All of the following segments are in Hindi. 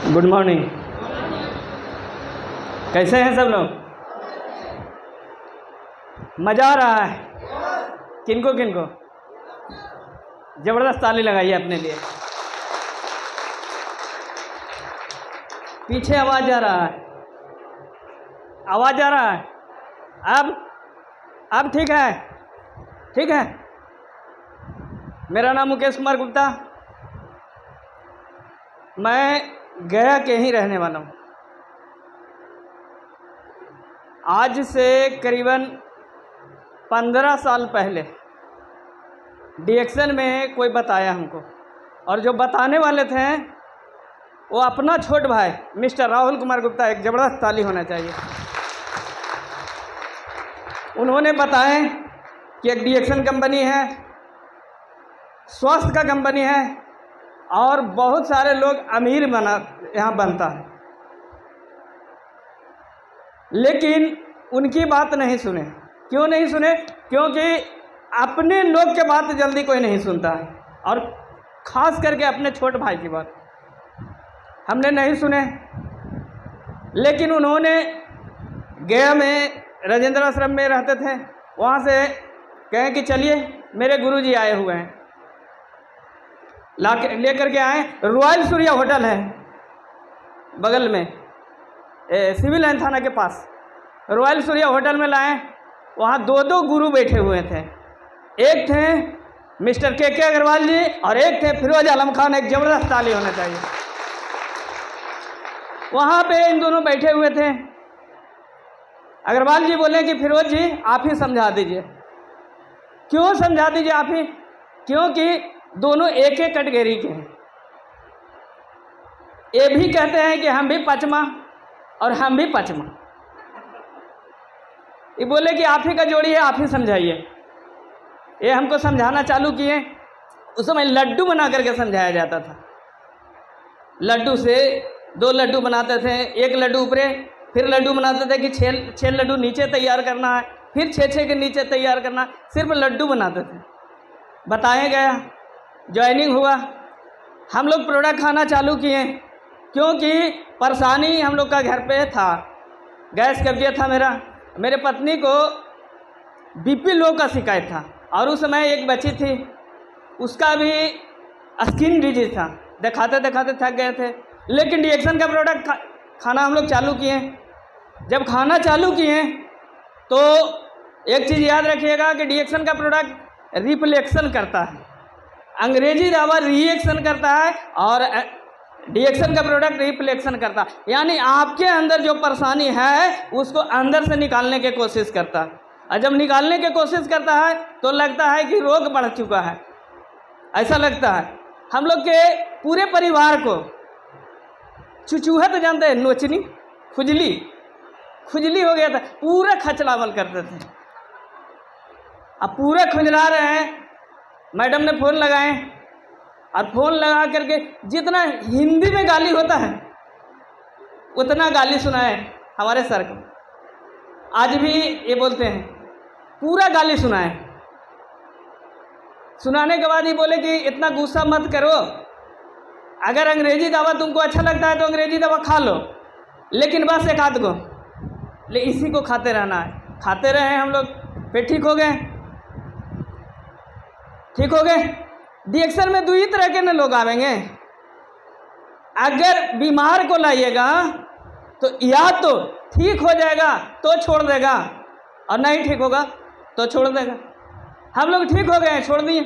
Good morning. कैसे हैं सब लोग? मज़ा आ रहा है? किनको किनको? ज़बरदस्त ताली लगाइए अपने लिए। पीछे आवाज़ आ रहा है, आवाज़ आ रहा है। अब ठीक है, ठीक है। मेरा नाम मुकेश कुमार गुप्ता, मैं गया के ही रहने वाला हूँ। आज से करीबन 15 साल पहले डिएक्शन में कोई बताया हमको, और जो बताने वाले थे वो अपना छोट भाई मिस्टर राहुल कुमार गुप्ता। एक ज़बरदस्त ताली होना चाहिए। उन्होंने बताया कि एक डिएक्शन कंपनी है, स्वास्थ्य का कंपनी है, और बहुत सारे लोग अमीर यहाँ बनता है। लेकिन उनकी बात नहीं सुने। क्यों नहीं सुने? क्योंकि अपने लोग के बात जल्दी कोई नहीं सुनता है, और ख़ास करके अपने छोटे भाई की बात हमने नहीं सुने। लेकिन उन्होंने गया में राजेंद्र आश्रम में रहते थे, वहाँ से कहें कि चलिए मेरे गुरुजी आए हुए हैं, लेकर के आए। रॉयल सूर्या होटल है बगल में, सिविल लाइन थाना के पास। रॉयल सूर्या होटल में लाए। वहाँ दो गुरु बैठे हुए थे। एक थे मिस्टर के अग्रवाल जी और एक थे फिरोज आलम खान। एक ज़बरदस्त ताली होना चाहिए। वहाँ पे इन दोनों बैठे हुए थे। अग्रवाल जी बोले कि फिरोज जी आप ही समझा दीजिए। क्यों समझा दीजिए आप ही? क्योंकि दोनों एक एक कैटेगरी के हैं। ये भी कहते हैं कि हम भी पचमा और हम भी पचमा। ये बोले कि आप ही का जोड़ी है, आप ही समझाइए। ये हमको समझाना चालू किए। उस समय लड्डू बना करके समझाया जाता था। लड्डू से 2 लड्डू बनाते थे, एक लड्डू ऊपरे, फिर लड्डू बनाते थे कि 6 लड्डू नीचे तैयार करना है, फिर 6 के नीचे तैयार करना। सिर्फ लड्डू बनाते थे। बताया गया, ज्वाइनिंग हुआ, हम लोग प्रोडक्ट खाना चालू किए। क्योंकि परेशानी हम लोग का घर पे था, गैस कब्जियत था। मेरे पत्नी को बीपी लो का शिकायत था, और उस समय एक बच्ची थी, उसका भी स्किन डिजीज था। दिखाते दिखाते थक गए थे। लेकिन डिएक्शन का प्रोडक्ट खाना हम लोग चालू किए। जब खाना चालू किए तो एक चीज़ याद रखिएगा कि डिएक्शन का प्रोडक्ट रिफ्लेक्शन करता है। अंग्रेजी दवा रिएक्शन करता है और डिएक्शन का प्रोडक्ट रिफ्लेक्शन करता है। यानी आपके अंदर जो परेशानी है उसको अंदर से निकालने की कोशिश करता है, और जब निकालने की कोशिश करता है तो लगता है कि रोग बढ़ चुका है, ऐसा लगता है। हम लोग के पूरे परिवार को चुचूहत जानते हैं, नोचनी, खुजली हो गया था। पूरा खचलावन करते थे। अब पूरे खुजला रहे हैं। मैडम ने फ़ोन लगाए, और फ़ोन लगा करके जितना हिंदी में गाली होता है उतना गाली सुनाए हमारे सर को। आज भी ये बोलते हैं, पूरा गाली सुनाए। सुनाने के बाद ये बोले कि इतना गुस्सा मत करो, अगर अंग्रेजी दवा तुमको अच्छा लगता है तो अंग्रेजी दवा खा लो, लेकिन बस एक आध को इसी को खाते रहना है। खाते रहे हम लोग, फिर ठीक हो गए। डिएक्शन में 2 ही तरह के न लोग आवेंगे। अगर बीमार को लाइएगा तो या तो ठीक हो जाएगा तो छोड़ देगा, और नहीं ठीक होगा तो छोड़ देगा। हम लोग ठीक हो गए, छोड़ दिए।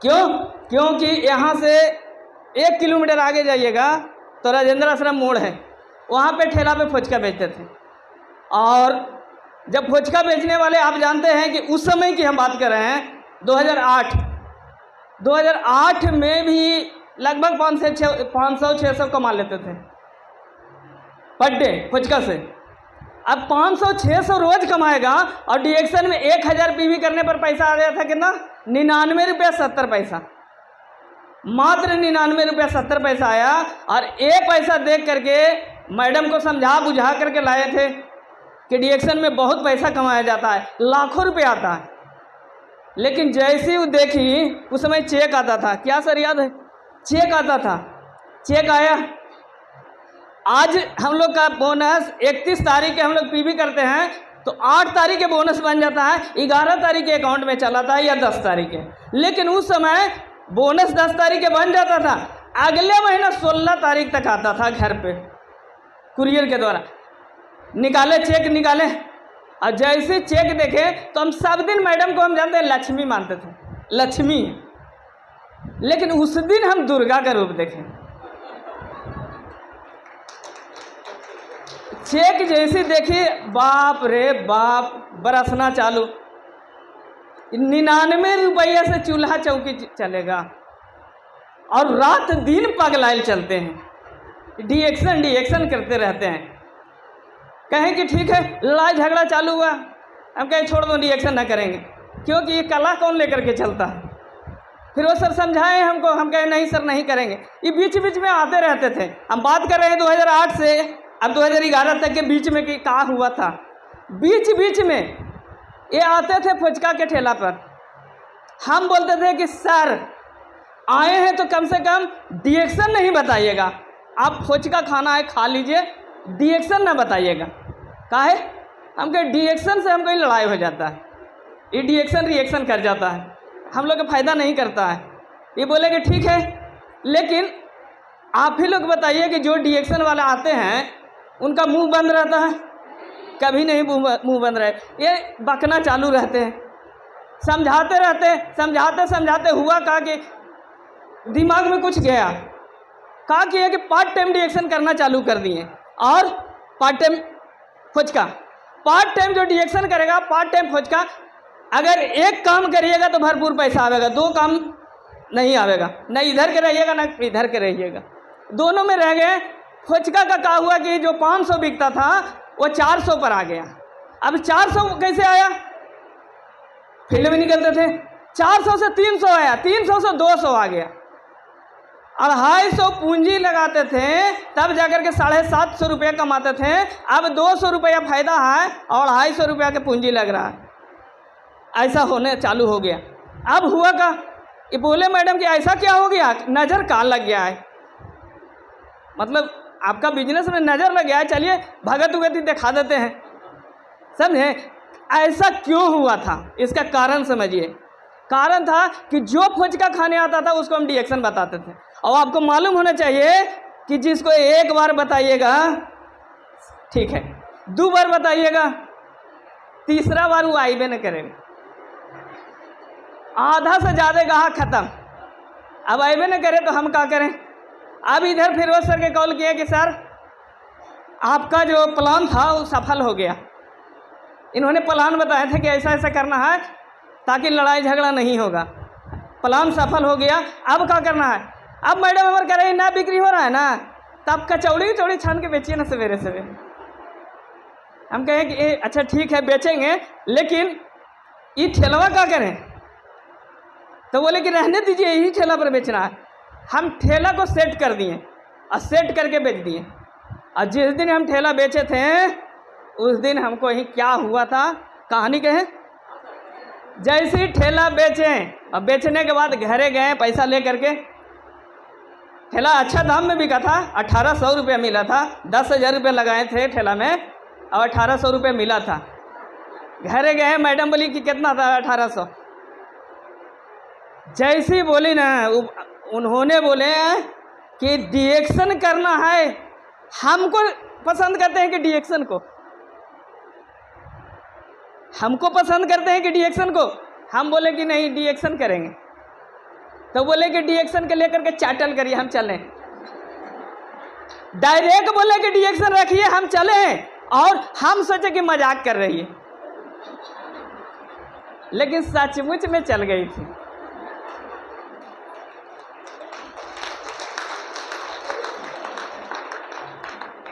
क्यों? क्योंकि यहाँ से 1 किलोमीटर आगे जाइएगा तो राजेंद्र आश्रम मोड़ है, वहाँ पे ठेला पे फुचका बेचते थे। और जब फुचका बेचने वाले, आप जानते हैं कि उस समय की हम बात कर रहे हैं 2008 में भी लगभग 500-600 कमा लेते थे पर डे फुचका से। अब 500-600 रोज कमाएगा, और डिएक्शन में 1000 पीवी करने पर पैसा आ गया था कितना? 99 रुपया 70 पैसा। मात्र 99 रुपया 70 पैसा आया। और ये पैसा देख करके मैडम को समझा बुझा करके लाए थे कि डिएक्शन में बहुत पैसा कमाया जाता है, लाखों रुपये आता है। लेकिन जैसे वो देखी, उस समय चेक आता था। क्या सर याद है? चेक आता था। चेक आया आज हम लोग का बोनस 31 तारीख के हम लोग पीवी करते हैं तो 8 तारीख के बोनस बन जाता है, 11 तारीख के अकाउंट में चला था या 10 तारीख के। लेकिन उस समय बोनस 10 तारीख के बन जाता था, अगले महीना 16 तारीख तक आता था घर पे कुरियर के द्वारा। निकाले चेक निकाले, और जैसे चेक देखे तो हम सब दिन मैडम को हम जानते हैं लक्ष्मी मानते थे, लक्ष्मी। लेकिन उस दिन हम दुर्गा का रूप देखें। चेक जैसे देखिए, बाप रे बाप, बरसना चालू। 99 रुपया से चूल्हा चौकी चलेगा और रात दिन पगलाइल चलते हैं, डिएक्शन करते रहते हैं। कहें कि ठीक है लड़ाई झगड़ा चालू हुआ, हम कहें छोड़ दो डिएक्शन ना करेंगे, क्योंकि ये कला कौन लेकर के चलता है। फिर वो सर समझाए हमको, हम कहे नहीं सर नहीं करेंगे। ये बीच बीच में आते रहते थे। हम बात कर रहे हैं 2008 से अब 2011 तक के बीच में कि क्या हुआ था। बीच बीच में ये आते थे फुचका के ठेला पर। हम बोलते थे कि सर आए हैं तो कम से कम डिएक्शन नहीं बताइएगा, आप फुचका खाना है खा लीजिए, डिएक्शन ना बताइएगा। काहे? हम कहे डिएक्शन से हमको लड़ाई हो जाता है, ये डिएक्शन रिएक्शन कर जाता है, हम लोग का फ़ायदा नहीं करता है। ये बोले कि ठीक है, लेकिन आप ही लोग बताइए कि जो डिएक्शन वाला आते हैं उनका मुंह बंद रहता है? कभी नहीं मुंह बंद रहे, ये बकना चालू रहते हैं, समझाते रहते हैं। समझाते समझाते हुआ कहा कि दिमाग में कुछ गया, कहा कि है कि पार्ट टाइम डिएक्शन करना चालू कर दिए। और part time phuchka, part time जो डिएक्शन करेगा पार्ट टाइम फुचका, अगर एक काम करिएगा तो भरपूर पैसा आवेगा, 2 काम नहीं आवेगा, न इधर के रहिएगा न इधर के रहिएगा, दोनों में रह गए। फुचका का क्या हुआ कि जो 500 बिकता था वो 400 पर आ गया। अब 400 कैसे आया? फील्ड में निकलते थे, 400 से 300 आया, 300 से 200 आ गया। 250 पूंजी लगाते थे तब जाकर के 750 रुपये कमाते थे। अब 200 रुपया फायदा है और 250 रुपया के पूंजी लग रहा है। ऐसा होने चालू हो गया। अब हुआ का ये बोले मैडम कि ऐसा क्या हो गया? नज़र कान लग गया है, मतलब आपका बिजनेस में नज़र लग गया है, चलिए भगत उगति दिखा देते हैं, समझे? ऐसा क्यों हुआ था इसका कारण समझिए। कारण था कि जो फुचका खाने आता था उसको हम डिएक्शन बताते थे। और आपको मालूम होना चाहिए कि जिसको एक बार बताइएगा ठीक है, 2 बार बताइएगा, तीसरा बार वो आइबे न करेगा, आधा से ज़्यादा ग्राहक खत्म। अब आइबे न करे तो हम क्या करें? अब इधर फिरोज सर के कॉल किया कि सर आपका जो प्लान था वो सफल हो गया। इन्होंने प्लान बताया था कि ऐसा ऐसा करना है ताकि लड़ाई झगड़ा नहीं होगा, प्लान सफल हो गया। अब क्या करना है? अब मैडम हमारे कह रहे हैं ना बिक्री हो रहा है ना, तब कचौड़ी छान के बेचिए ना सवेरे सवेरे। हम कहें कि अच्छा ठीक है बेचेंगे, लेकिन ये ठेलवा क्या करें? तो बोले कि रहने दीजिए, यही ठेला पर बेचना है। हम ठेला को सेट कर दिए और सेट करके बेच दिए। और जिस दिन हम ठेला बेचे थे उस दिन हमको ही क्या हुआ था कहानी कहें। जैसे ही ठेला बेचें और बेचने के बाद घरे गए पैसा ले करके, ठेला अच्छा दाम में बिका था, 1800 रुपये मिला था, 10,000 रुपये लगाए थे ठेला में और 1800 रुपये मिला था। घरे गए, मैडम बोली कि कितना था? 1800। जैसे ही बोली ना, उन्होंने बोले कि डिएक्शन करना है। हमको पसंद करते हैं कि डिएक्शन को, हमको पसंद करते हैं कि डिएक्शन को। हम बोले कि नहीं डिएक्शन करेंगे, तो बोले कि डिएक्शन के लेकर के चाटल करिए, हम चलें। डायरेक्ट बोले कि डिएक्शन रखिए, हम चलें, और हम सोचे कि मजाक कर रही है, लेकिन सचमुच में चल गई थी।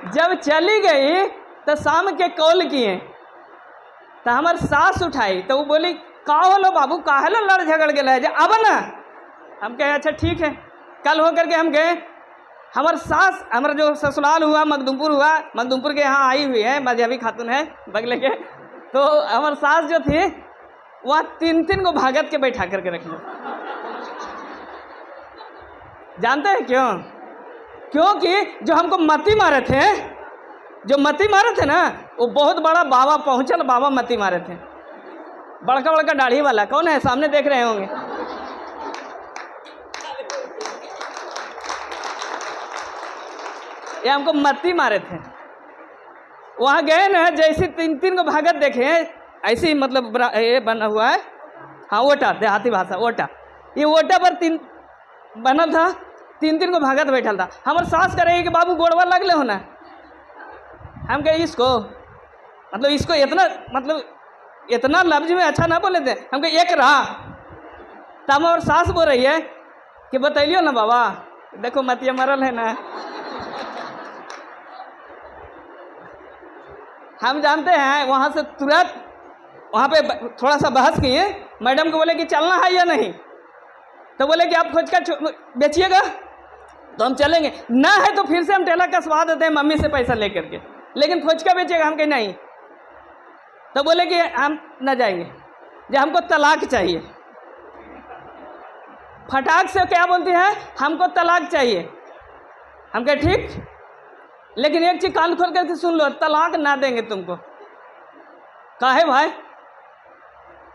जब चली गई तो शाम के कॉल किए तो हमारे सास उठाई, तो वो बोली का होलो बाबू, काहे लो लड़ झगड़ के रह जा, अब ना। हम कहे अच्छा ठीक है। कल होकर के हम गए, हमारे सास, हमारा जो ससुराल हुआ मखदूमपुर हुआ, मखदूमपुर के यहाँ आई हुई है, मजहबी खातून है बगले के, तो हमारे सास जो थी वह 3-3 को भागत के बैठा करके रख लो। जानते हैं क्यों? क्योंकि जो हमको मती मारे थे ना, वो बहुत बड़ा बाबा पहुंचल बाबा मती मारे थे, बड़का बड़का दाढ़ी वाला। कौन है? सामने देख रहे होंगे। ये हमको मती मारे थे। वहाँ गए ना, जैसे 3 को भगत देखे, ऐसे ही मतलब ये बना हुआ है, हाँ ओटा, देहाती भाषा ओटा। ये ओटा पर 3 बना था, 3 को भगत बैठा था। हमारे सास करेगी कि बाबू गोड़वा लगले होना। हम कहे इसको मतलब इसको इतना लफ्ज में अच्छा ना बोले थे। हम कहे एक रहा। तब हमारे सास बोल रही है कि बतैलियो ना बाबा, देखो मतिया मरल है ना। हम जानते हैं, वहाँ से तुरंत वहाँ पे थोड़ा सा बहस किए। मैडम को बोले कि चलना है या नहीं, तो बोले कि आप खोज कर बेचिएगा तो हम चलेंगे, ना है तो फिर से हम ठेला कसवा देते हैं मम्मी से पैसा लेकर के, लेकिन खोज का बेचिएगा। हम कहे नहीं, तो बोले कि हम न जाएंगे, जब हमको तलाक चाहिए। फटाक से क्या बोलती है, हमको तलाक चाहिए। हम कहे ठीक, लेकिन एक चीज कान खोल करके सुन लो, तलाक ना देंगे तुमको। काहे भाई?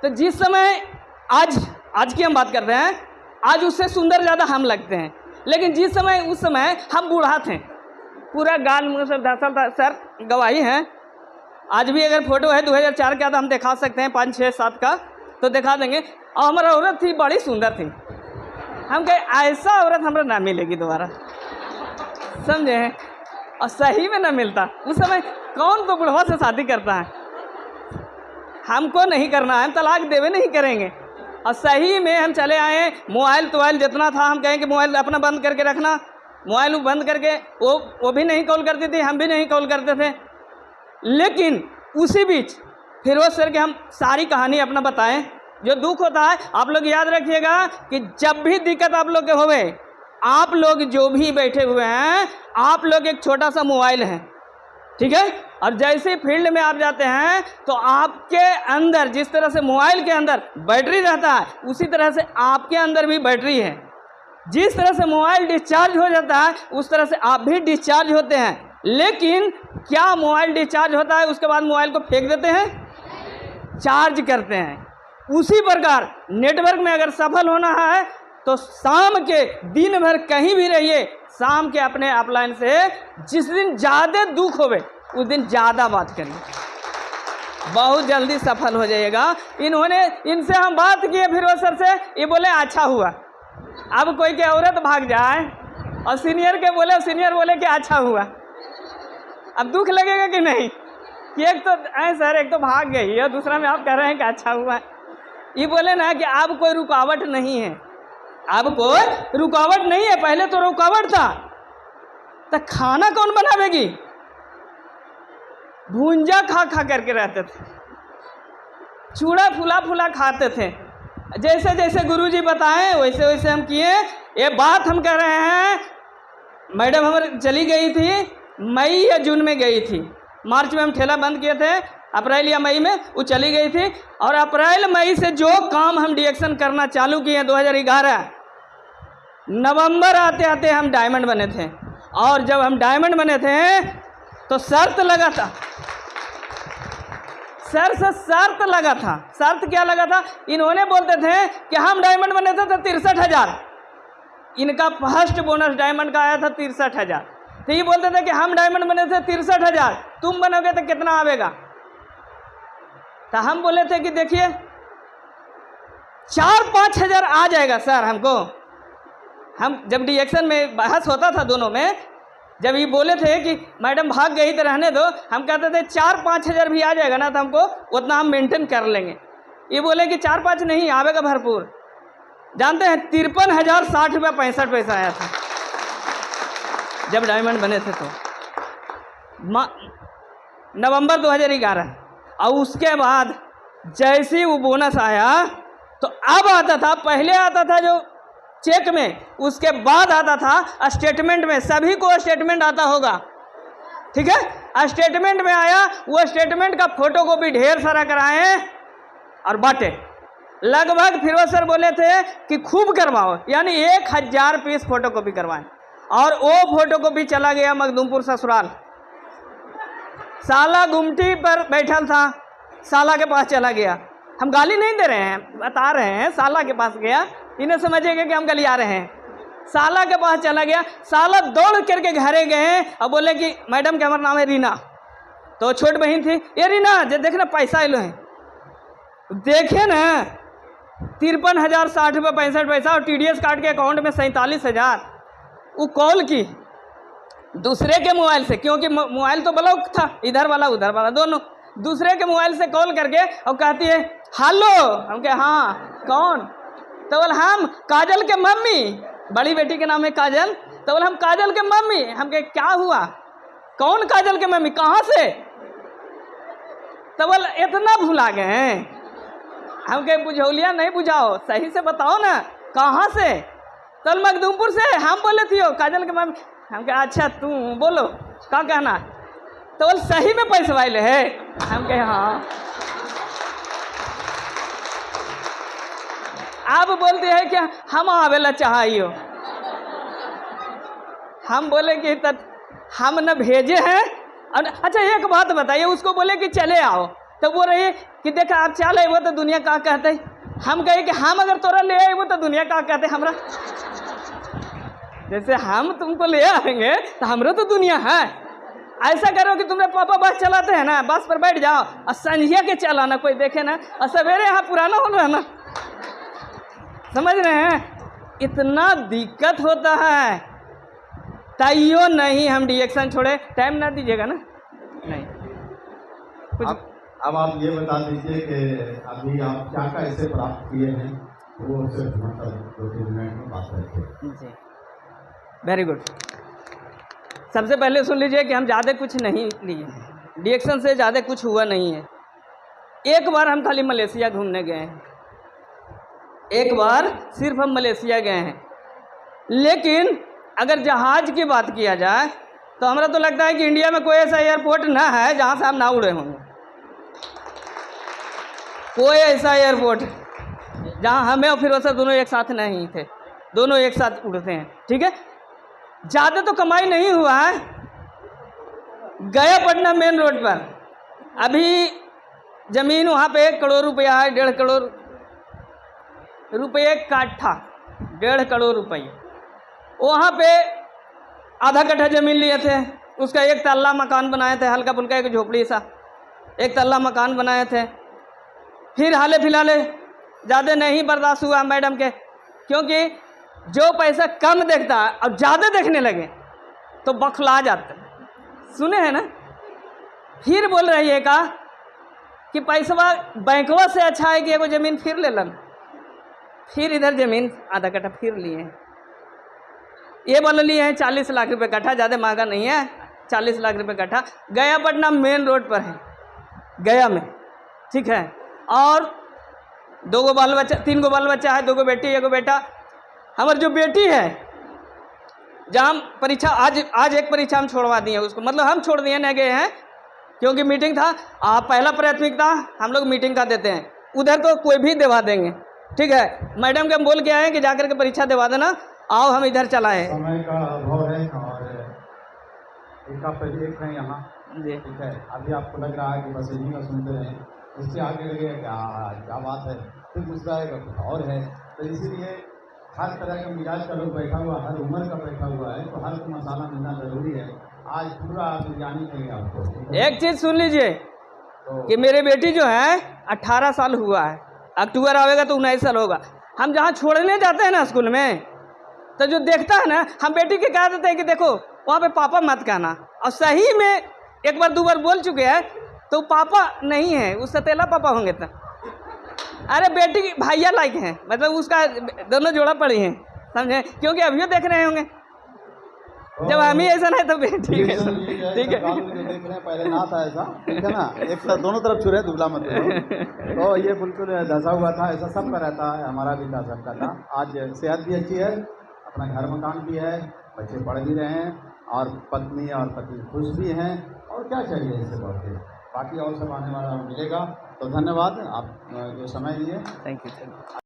तो जिस समय आज की हम बात कर रहे हैं, आज उससे सुंदर ज़्यादा हम लगते हैं, लेकिन जिस समय उस समय हम बूढ़ा थे, पूरा गाल मुँह से धसल था। सर गवाही है, आज भी अगर फोटो है 2004 का तो हम दिखा सकते हैं, 5, 6, 7 का तो दिखा देंगे। और हमारा औरत थी, बड़ी सुंदर थी। हम कहे ऐसा औरत हमारा ना मिलेगी दोबारा, समझे? और सही में ना मिलता। उस समय कौन तो बुढ़वा से शादी करता है? हमको नहीं करना है, हम तलाक देवे नहीं करेंगे। और सही में हम चले आए। मोबाइल जितना था, हम कहें कि मोबाइल अपना बंद करके रखना। मोबाइल बंद करके वो भी नहीं कॉल करती थी, हम भी नहीं कॉल करते थे। लेकिन उसी बीच फिरोज सर के हम सारी कहानी अपना बताएं। जो दुख होता है, आप लोग याद रखिएगा कि जब भी दिक्कत आप लोग के होवे, आप लोग जो भी बैठे हुए हैं, आप लोग एक छोटा सा मोबाइल है, ठीक है? और जैसे फील्ड में आप जाते हैं तो आपके अंदर जिस तरह से मोबाइल के अंदर बैटरी रहता है, उसी तरह से आपके अंदर भी बैटरी है। जिस तरह से मोबाइल डिस्चार्ज हो जाता है, उस तरह से आप भी डिस्चार्ज होते हैं। लेकिन क्या मोबाइल डिस्चार्ज होता है उसके बाद मोबाइल को फेंक देते हैं? चार्ज करते हैं। उसी प्रकार नेटवर्क में अगर सफल होना है तो शाम के दिन भर कहीं भी रहिए, शाम के अपने अपलाइन से जिस दिन ज़्यादा दुख होवे उस दिन ज़्यादा बात करिए, बहुत जल्दी सफल हो जाइएगा। इनसे हम बात किए फिरोज सर से, ये बोले अच्छा हुआ। अब कोई के औरत भाग जाए और सीनियर बोले कि अच्छा हुआ, अब दुख लगेगा कि नहीं? कि एक तो सर एक तो भाग गई और दूसरा में आप कह रहे हैं कि अच्छा हुआ। ये बोले ना कि अब कोई रुकावट नहीं है, अब कोई रुकावट नहीं है। पहले तो रुकावट था, तो खाना कौन बनावेगी? भूंजा खा करके रहते थे, चूड़ा फुला खाते थे। जैसे जैसे गुरुजी बताएं वैसे वैसे हम किए। ये बात हम कर रहे हैं, मैडम हमारी चली गई थी, मई या जून में गई थी। मार्च में हम ठेला बंद किए थे, अप्रैल या मई में वो चली गई थी। और अप्रैल मई से जो काम हम डिएक्शन करना चालू किए 2011, नवंबर आते आते हम डायमंड बने थे। और जब हम डायमंड बने थे तो शर्त लगा था, सर से शर्त लगा था। शर्त क्या लगा था? इन्होंने बोलते थे कि हम डायमंड बने थे तो 63,000, इनका फर्स्ट बोनस डायमंड का आया था 63,000। तो ये बोलते थे कि हम डायमंड बने थे 63,000, तुम बनोगे तो कितना आवेगा? तो हम बोले थे कि देखिए 4-5 हज़ार आ जाएगा सर हमको। हम जब डिएक्शन में बहस होता था दोनों में, जब ये बोले थे कि मैडम भाग गई तो रहने दो, हम कहते थे 4-5 हज़ार भी आ जाएगा ना तो हमको उतना हम मेंटेन कर लेंगे। ये बोले कि 4-5 नहीं आवेगा भरपूर। जानते हैं 53,060 रुपया 65 पैसा आया था जब डायमंड बने थे। तो नवंबर 2011। और उसके बाद जैसे वो बोनस आया तो अब आता था, पहले आता था जो चेक में, उसके बाद आता था स्टेटमेंट में। सभी को स्टेटमेंट आता होगा, ठीक है? स्टेटमेंट में आया, वो स्टेटमेंट का फोटो कॉपी ढेर सारा कराए और बांटे। लगभग फिरोज सर बोले थे कि खूब करवाओ, यानी 1000 पीस फोटो कॉपी करवाएं। और वो फोटो को भी चला गया मखदूमपुर ससुराल। साला गुमटी पर बैठा था, साला के पास चला गया। हम गाली नहीं दे रहे हैं, बता रहे हैं साला के पास गया, इन्हें समझेंगे कि हम गलिया रहे हैं। साला के पास चला गया, साला दौड़ करके घरे गए और बोले कि मैडम क्या हमारा नाम है रीना, तो छोट बहन थी, ये रीना जे देख ना पैसा एलो है, देखे ना 53,000 60 रुपये 65 पैसा और TDS काट के अकाउंट में 47,000। वो कॉल की दूसरे के मोबाइल से, क्योंकि मोबाइल तो ब्लॉक था, इधर वाला उधर वाला दोनों, दूसरे के मोबाइल से कॉल करके और कहती है हेलो। हम कहे हाँ कौन? तो बोल हम काजल के मम्मी, बड़ी बेटी के नाम है काजल, तो बोल हम काजल के मम्मी। हम कहे क्या हुआ? कौन काजल के मम्मी, कहाँ से? तो बोल इतना भुला गए हैं। हम कहे बुझौलिया नहीं बुझाओ, सही से बताओ ना कहाँ से? तो मखदूमपुर से। हम बोले थी काजल के मम्मी। हम कहे अच्छा तू बोलो क्या कहना? तो बोल सही में पैसे वाले है? हम कहे हाँ। आप बोलते हैं क्या हम आवेला चाहिए? हम बोले कि हम न भेजे हैं। अच्छा एक बात बताइए, उसको बोले कि चले आओ, तो बोल रही कि देखा आप चले वो तो दुनिया का कहते। हम कहे कि हम अगर तोरा ले आए वो तो दुनिया का कहते हमरा। जैसे हम तुमको ले आएंगे तो हमरो तो दुनिया है। ऐसा करो कि तुम्हारे पापा बस चलाते हैं ना, बस पर बैठ जाओ और संझिया के चलाना, कोई देखे ना, और सवेरे यहाँ पुराना हो रहा ना, समझ रहे हैं? इतना दिक्कत होता है। ताइयो नहीं हम डिएक्शन छोड़े। टाइम ना दीजिएगा ना? नहीं कुछ। अब आप ये बता दीजिए कि अभी आप क्या क्या ऐसे प्राप्त किए हैं, वो सिर्फ मतलब 2-3 मिनट में बात करते हैं। जी वेरी गुड। सबसे पहले सुन लीजिए कि हम ज़्यादा कुछ नहीं लिए, डिएक्शन से ज़्यादा कुछ हुआ नहीं है। एक बार हम खाली मलेशिया घूमने गए हैं, एक बार सिर्फ हम मलेशिया गए हैं। लेकिन अगर जहाज़ की बात किया जाए तो हमरा तो लगता है कि इंडिया में कोई ऐसा एयरपोर्ट ना है जहाँ से हम ना उड़े होंगे। कोई ऐसा एयरपोर्ट जहाँ हमें और फिर वैसे दोनों एक साथ नहीं थे, दोनों एक साथ उड़ते हैं। ठीक है, ज़्यादा तो कमाई नहीं हुआ है। गया पटना मेन रोड पर अभी ज़मीन वहाँ पे 1 करोड़ रुपया है, 1.5 करोड़ रुपये काठा, 1.5 करोड़ रुपये। वहाँ पे आधा कट्ठा ज़मीन लिए थे, उसका 1 तल्ला मकान बनाए थे, हल्का फुल्का एक झोपड़ी सा 1 तल्ला मकान बनाए थे। फिर हाले फिलहाल ज़्यादा नहीं बर्दाश्त हुआ मैडम के, क्योंकि जो पैसा कम देखता है और ज़्यादा देखने लगे तो बखला जाते। सुने हैं ना? फिर बोल रही है का कि पैसा बैंकवा से अच्छा है कि एगो ज़मीन फिर ले लन। फिर इधर ज़मीन आधा कट्ठा फिर लिए हैं। ये बोल लिए हैं 40 लाख रुपए कट्ठा, ज़्यादा महंगा नहीं है, 40 लाख रुपए कट्ठा। गया पटना मेन रोड पर है, गया में। ठीक है, और 2 गो बाल बच्चा, 3 गो बाल बच्चा है, 2 गो बेटी 1 गो बेटा। हमारी जो बेटी है, जहाँ परीक्षा आज एक परीक्षा हम छोड़वा दिए उसको, मतलब हम छोड़ दिए नहीं गए हैं क्योंकि मीटिंग था। पहला प्राथमिकता हम लोग मीटिंग का देते हैं, उधर तो कोई भी दिवा देंगे। ठीक है, मैडम के हम बोल के आए कि जाकर के परीक्षा दिवा देना, आओ हम इधर चलाए। समय का अभाव है और एक आप एक हैं यहाँ जी। ठीक है, अभी आपको लग रहा है कि बस इन्हीं का सुनते रहें, इससे आगे लगेगा क्या बात है, फिर दूसरा आएगा कुछ और है। तो इसीलिए हर तरह का मिजाज का लोग बैठा हुआ, हर उम्र का बैठा हुआ है, तो हर को मसाला मिलना ज़रूरी है। आज पूरा आप जानी चाहिए आपको। एक चीज़ सुन लीजिए कि मेरी बेटी जो है 18 साल हुआ है, अक्टूबर आवेगा तो 19 साल होगा। हम जहाँ छोड़ने जाते हैं ना स्कूल में, तो जो देखता है ना, हम बेटी के कह देते हैं कि देखो वहाँ पे पापा मत कहना, और सही में 1 बार 2 बार बोल चुके हैं तो पापा नहीं है, उससे तेला पापा होंगे। तो अरे बेटी भैया लायक हैं, मतलब उसका दोनों जोड़ा पड़ी हैं, समझे? क्योंकि अभी देख रहे होंगे, जब हम ही ऐसा नहीं तो बेटी है। ठीक है, देख रहे हैं पहले ना था ऐसा, ठीक है ना, एक तरफ दोनों तरफ छुरे दुबला मत तो ये बिल्कुल धंसा हुआ था, ऐसा सबका रहता है, हमारा भी था, सबका था। आज सेहत भी अच्छी है, अपना घर मकान भी है, बच्चे पढ़ भी रहे हैं और पत्नी और पति खुश भी हैं, और क्या चाहिए इससे बढ़ के। बाकी और सब आने वाला मिलेगा। तो धन्यवाद आप जो समय दिए। Thank you.